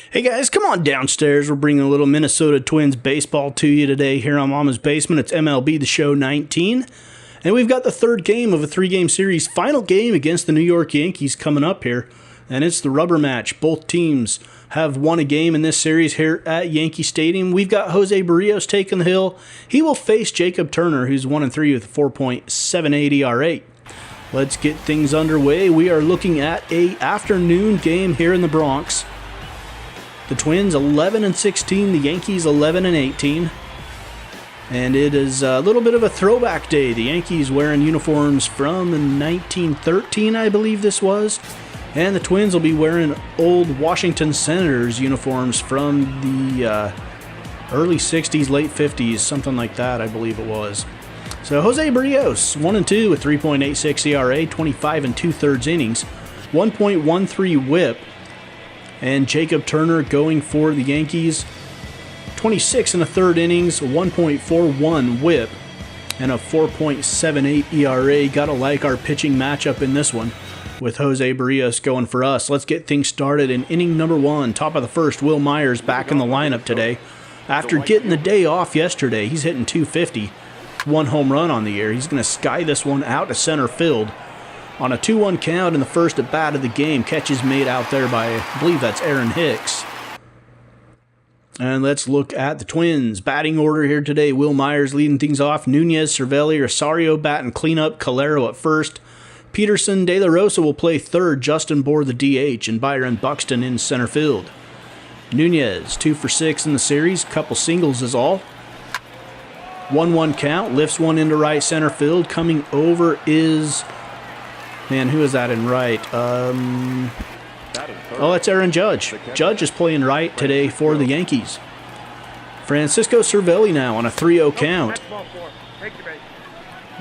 Hey guys, come on downstairs. We're bringing a little Minnesota Twins baseball to you today here on Mama's Basement. It's MLB The Show 19. And we've got the third game of a three-game series. Final game against the New York Yankees coming up here. And it's the rubber match. Both teams have won a game in this series here at Yankee Stadium. We've got Jose Barrios taking the hill. He will face Jacob Turner, who's 1-3 with a 4.78 ERA. Let's get things underway. We are looking at an afternoon game here in the Bronx. The Twins 11-16, the Yankees 11-18. And it is a little bit of a throwback day. The Yankees wearing uniforms from 1913, I believe this was. And the Twins will be wearing old Washington Senators uniforms from the early 60s, late 50s, something like that, I believe it was. So Jose Barrios, 1-2 with 3.86 ERA, 25 2/3 innings, 1.13 WHIP. And Jacob Turner going for the Yankees, 26 1/3 innings, 1.41 WHIP, and a 4.78 ERA. Gotta like our pitching matchup in this one with Jose Barrios going for us. Let's get things started in inning number one. Top of the first, Wil Myers back in the lineup today. After getting the day off yesterday, he's hitting .250, one home run on the year. He's going to sky this one out to center field. On a 2-1 count in the first at bat of the game, catch is made out there by, I believe that's Aaron Hicks. And let's look at the Twins. Batting order here today. Wil Myers leading things off. Nunez, Cervelli, Rosario batting cleanup. Calero at first. Peterson, De La Rosa will play third. Justin Bour the DH, and Byron Buxton in center field. Nunez, 2 for 6 in the series. Couple singles is all. 1-1 count. Lifts one into right center field. Coming over is... Man, who is that in right? Oh, it's Aaron Judge. Judge is playing right today for the Yankees. Francisco Cervelli now on a 3-0 count.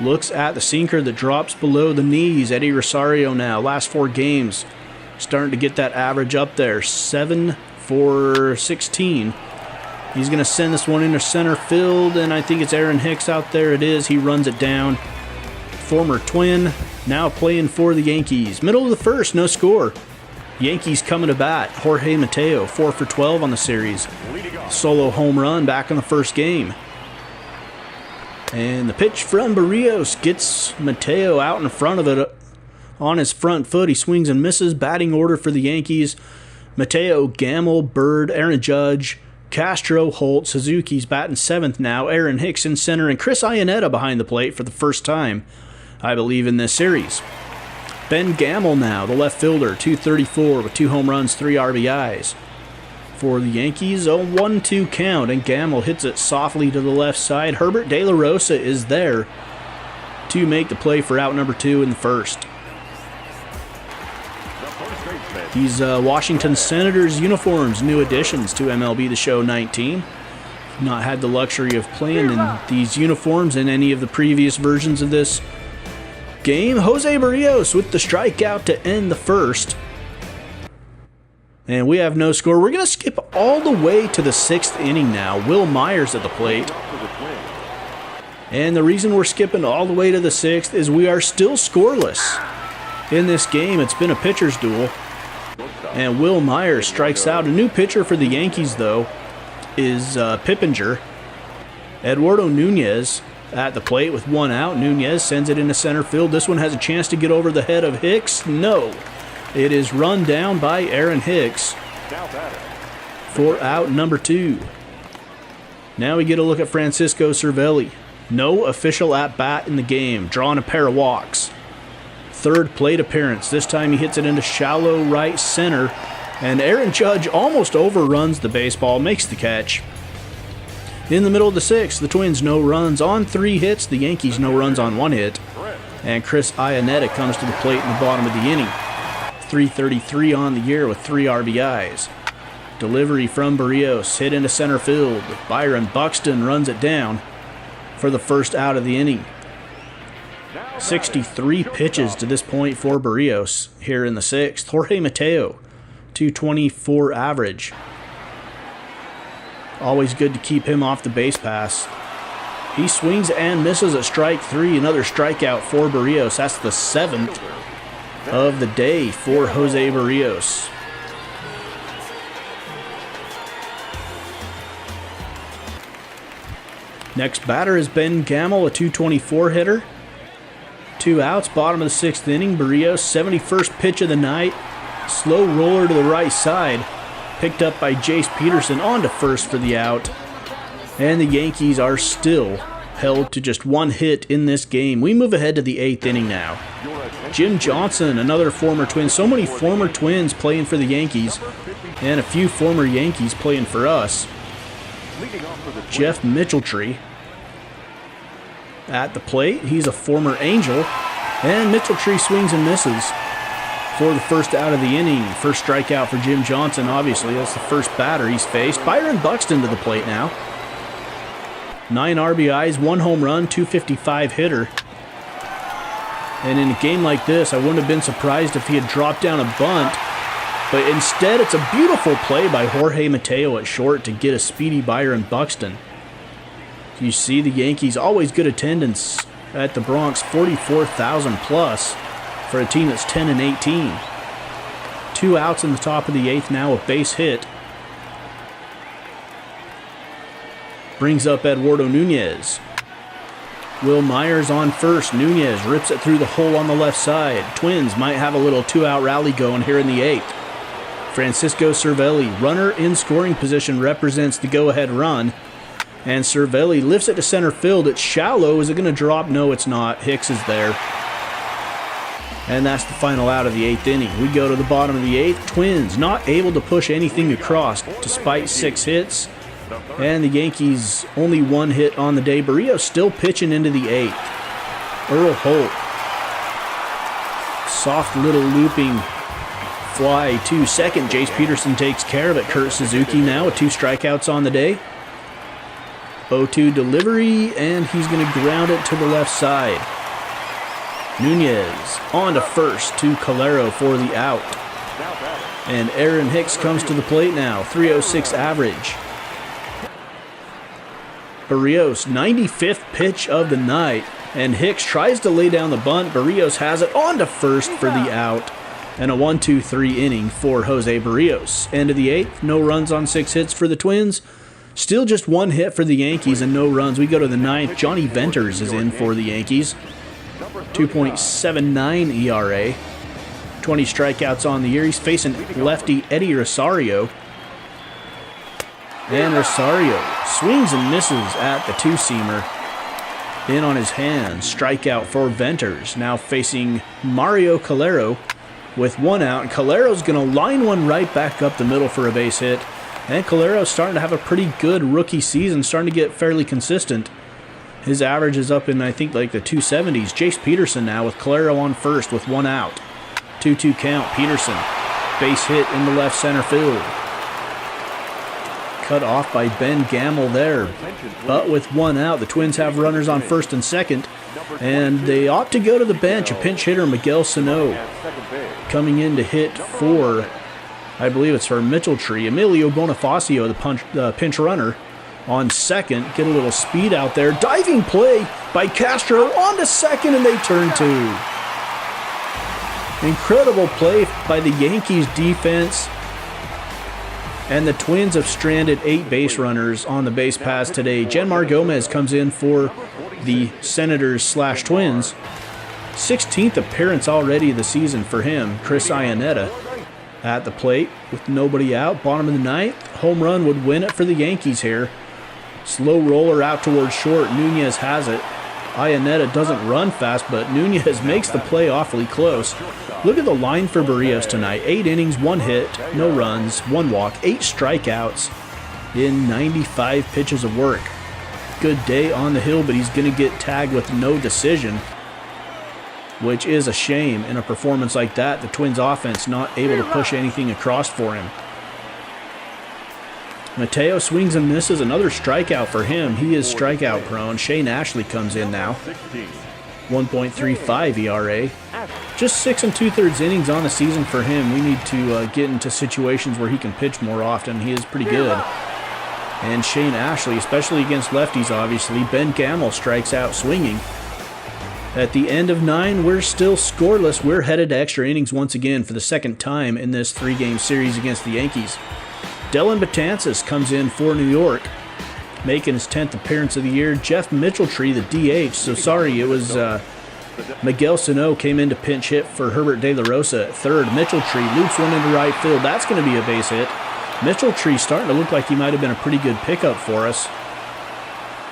Looks at the sinker that drops below the knees. Eddie Rosario now, last 4 games, starting to get that average up there. 7 for 16. He's going to send this one into center field, and I think it's Aaron Hicks out there. It is. He runs it down. Former Twin, now playing for the Yankees. Middle of the first, no score. Yankees coming to bat. Jorge Mateo, 4 for 12 on the series. Solo home run back in the first game. And the pitch from Barrios gets Mateo out in front of it on his front foot. He swings and misses. Batting order for the Yankees. Mateo, Gamble, Bird, Aaron Judge, Castro, Holt, Suzuki's batting 7th now. Aaron Hicks in center, and Chris Iannetta behind the plate for the first time, I believe, in this series. Ben Gamble now, the left fielder, 234 with 2 home runs, 3 RBIs. For the Yankees, a 1-2 count, and Gamble hits it softly to the left side. Herbert De La Rosa is there to make the play for out number 2 in the first. These Washington Senators uniforms, new additions to MLB The Show 19. Not had the luxury of playing in these uniforms in any of the previous versions of this game. Jose Barrios with the strikeout to end the first. And we have no score. We're going to skip all the way to the 6th inning now. Wil Myers at the plate. And the reason we're skipping all the way to the 6th is we are still scoreless in this game. It's been a pitcher's duel. And Wil Myers strikes out. A new pitcher for the Yankees, though, is Pippinger. Eduardo Nunez at the plate with 1 out. Nunez sends it into center field. This one has a chance to get over the head of Hicks. No. It is run down by Aaron Hicks for out number 2. Now we get a look at Francisco Cervelli. No official at-bat in the game. Drawing a pair of walks. 3rd plate appearance. This time he hits it into shallow right center. And Aaron Judge almost overruns the baseball. Makes the catch. In the middle of the 6th, the Twins no runs on 3 hits. The Yankees no runs on 1 hit. And Chris Iannetta comes to the plate in the bottom of the inning. 333 on the year with 3 RBIs. Delivery from Barrios, hit into center field. Byron Buxton runs it down for the first out of the inning. 63 pitches to this point for Barrios here in the 6th. Jorge Mateo, 224 average. Always good to keep him off the base pass. He swings and misses at strike 3. Another strikeout for Barrios. That's the 7th of the day for Jose Barrios. Next batter is Ben Gamel, a 224 hitter. 2 outs, bottom of the 6th inning. Barrios, 71st pitch of the night. Slow roller to the right side. Picked up by Jace Peterson on to first for the out. And the Yankees are still held to just 1 hit in this game. We move ahead to the 8th inning now. Jim Johnson, another former Twin. So many former Twins playing for the Yankees, and a few former Yankees playing for us. Jeff Mitchelltree at the plate. He's a former Angel. And Mitchelltree swings and misses for the first out of the inning. First strikeout for Jim Johnson, obviously. That's the first batter he's faced. Byron Buxton to the plate now. 9 RBIs, 1 home run, 255 hitter. And in a game like this, I wouldn't have been surprised if he had dropped down a bunt. But instead, it's a beautiful play by Jorge Mateo at short to get a speedy Byron Buxton. You see the Yankees, always good attendance at the Bronx, 44,000 plus for a team that's 10-18. 2 outs in the top of the 8th now, a base hit. Brings up Eduardo Nunez. Will Myers on first. Nunez rips it through the hole on the left side. Twins might have a little 2-out rally going here in the 8th. Francisco Cervelli, runner in scoring position, represents the go-ahead run. And Cervelli lifts it to center field. It's shallow. Is it going to drop? No, it's not. Hicks is there. And that's the final out of the 8th inning. We go to the bottom of the 8th. Twins not able to push anything across despite 6 hits. And the Yankees only 1 hit on the day. Barrios still pitching into the 8th. Earl Holt. Soft little looping fly to second. Jace Peterson takes care of it. Kurt Suzuki now with 2 strikeouts on the day. 0-2 delivery, and he's going to ground it to the left side. Nunez on to first to Calero for the out. And Aaron Hicks comes to the plate now. 306 average. Barrios, 95th pitch of the night. And Hicks tries to lay down the bunt. Barrios has it on to first for the out. And a 1-2-3 inning for Jose Barrios. End of the 8th, no runs on 6 hits for the Twins. Still just 1 hit for the Yankees and no runs. We go to the 9th. Johnny Venters is in for the Yankees. 2.79 ERA. 20 strikeouts on the year. He's facing lefty Eddie Rosario. And Rosario swings and misses at the 2-seamer. In on his hands. Strikeout for Venters. Now facing Mario Calero with 1 out. And Calero's going to line one right back up the middle for a base hit. And Calero's starting to have a pretty good rookie season, starting to get fairly consistent. His average is up in, I think, like the 270s. Jace Peterson now with Calero on first with 1 out. 2-2 count. Peterson, base hit in the left center field. Cut off by Ben Gamel there. But with 1 out, the Twins have runners on first and second. And they opt to go to the bench. A pinch hitter, Miguel Sano, coming in to hit for, I believe it's for Mitchelltree. Emilio Bonifacio, the pinch runner, on second. Get a little speed out there. Diving play by Castro on to second, and they turn 2. Incredible play by the Yankees defense. And the Twins have stranded 8 base runners on the base paths today. Genmar Gomez comes in for the Senators/Twins. 16th appearance already of the season for him. Chris Iannetta at the plate with nobody out. Bottom of the 9th. Home run would win it for the Yankees here. Slow roller out towards short. Nunez has it. Iannetta doesn't run fast, but Nunez makes the play awfully close. Look at the line for Barrios tonight. 8 innings, 1 hit, no runs, 1 walk, 8 strikeouts in 95 pitches of work. Good day on the hill, but he's going to get tagged with no decision, which is a shame in a performance like that. The Twins offense not able to push anything across for him. Mateo swings and misses. Another strikeout for him. He is strikeout prone. Shane Ashley comes in now. 1.35 ERA. Just 6 2/3 innings on the season for him. We need to get into situations where he can pitch more often. He is pretty good. And Shane Ashley, especially against lefties, obviously. Ben Gamel strikes out swinging. At the end of 9, we're still scoreless. We're headed to extra innings once again for the second time in this 3-game series against the Yankees. Dellin Betances comes in for New York. making his 10th appearance of the year. Jeff Mitchelltree, the DH. So sorry, it was Miguel Sano came in to pinch hit for Herbert De La Rosa at third. Mitchelltree loops one into right field. That's going to be a base hit. Mitchelltree starting to look like he might have been a pretty good pickup for us.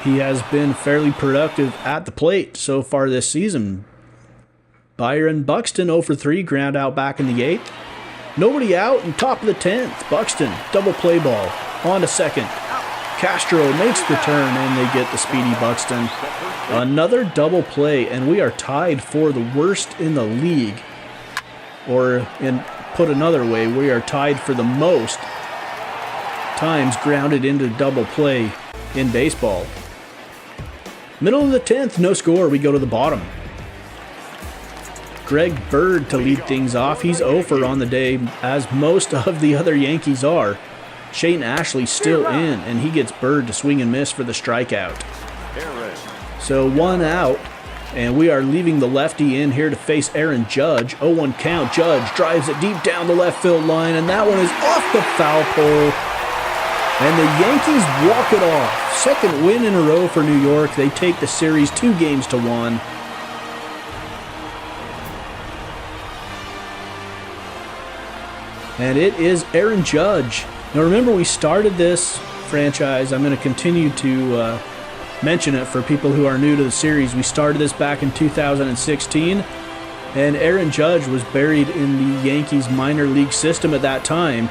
He has been fairly productive at the plate so far this season. Byron Buxton 0 for 3, ground out back in the 8th. Nobody out in top of the 10th. Buxton, double play ball, on to second. Castro makes the turn, and they get the speedy Buxton. Another double play, and we are tied for the worst in the league. Or, put another way, we are tied for the most times grounded into double play in baseball. Middle of the 10th, no score. We go to the bottom. Greg Bird to lead things off. He's 0 for on the day, as most of the other Yankees are. Shane Ashley still in, and he gets Bird to swing and miss for the strikeout. So 1 out, and we are leaving the lefty in here to face Aaron Judge. 0-1 count. Judge drives it deep down the left field line, and that one is off the foul pole. And the Yankees walk it off. Second win in a row for New York. They take the series 2-1. And it is Aaron Judge. Now remember, we started this franchise. I'm going to continue to mention it for people who are new to the series. We started this back in 2016, and Aaron Judge was buried in the Yankees minor league system at that time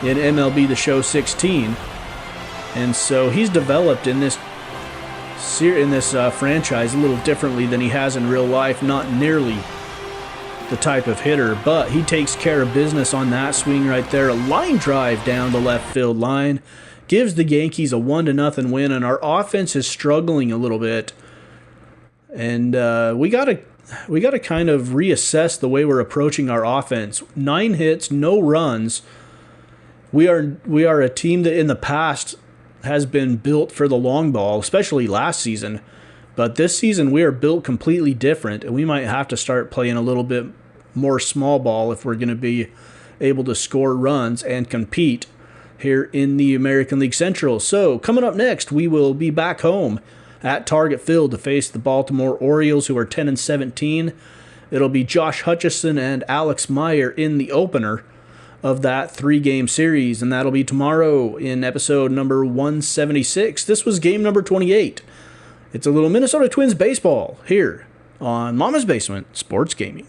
in MLB The Show 16. And so he's developed in this franchise a little differently than he has in real life. Not nearly the type of hitter, but he takes care of business on that swing right there. A line drive down the left field line gives the Yankees a 1-0 win, and our offense is struggling a little bit. And we got to kind of reassess the way we're approaching our offense. 9 hits, no runs. We are a team that in the past has been built for the long ball, especially last season. But this season we are built completely different, and we might have to start playing a little bit more small ball if we're going to be able to score runs and compete here in the American League Central. So coming up next, we will be back home at Target Field to face the Baltimore Orioles, who are 10-17. It'll be Josh Hutchison and Alex Meyer in the opener of that 3-game series, and that'll be tomorrow in episode number 176. This was game number 28. It's a little Minnesota Twins baseball here on Mama's Basement Sports Gaming.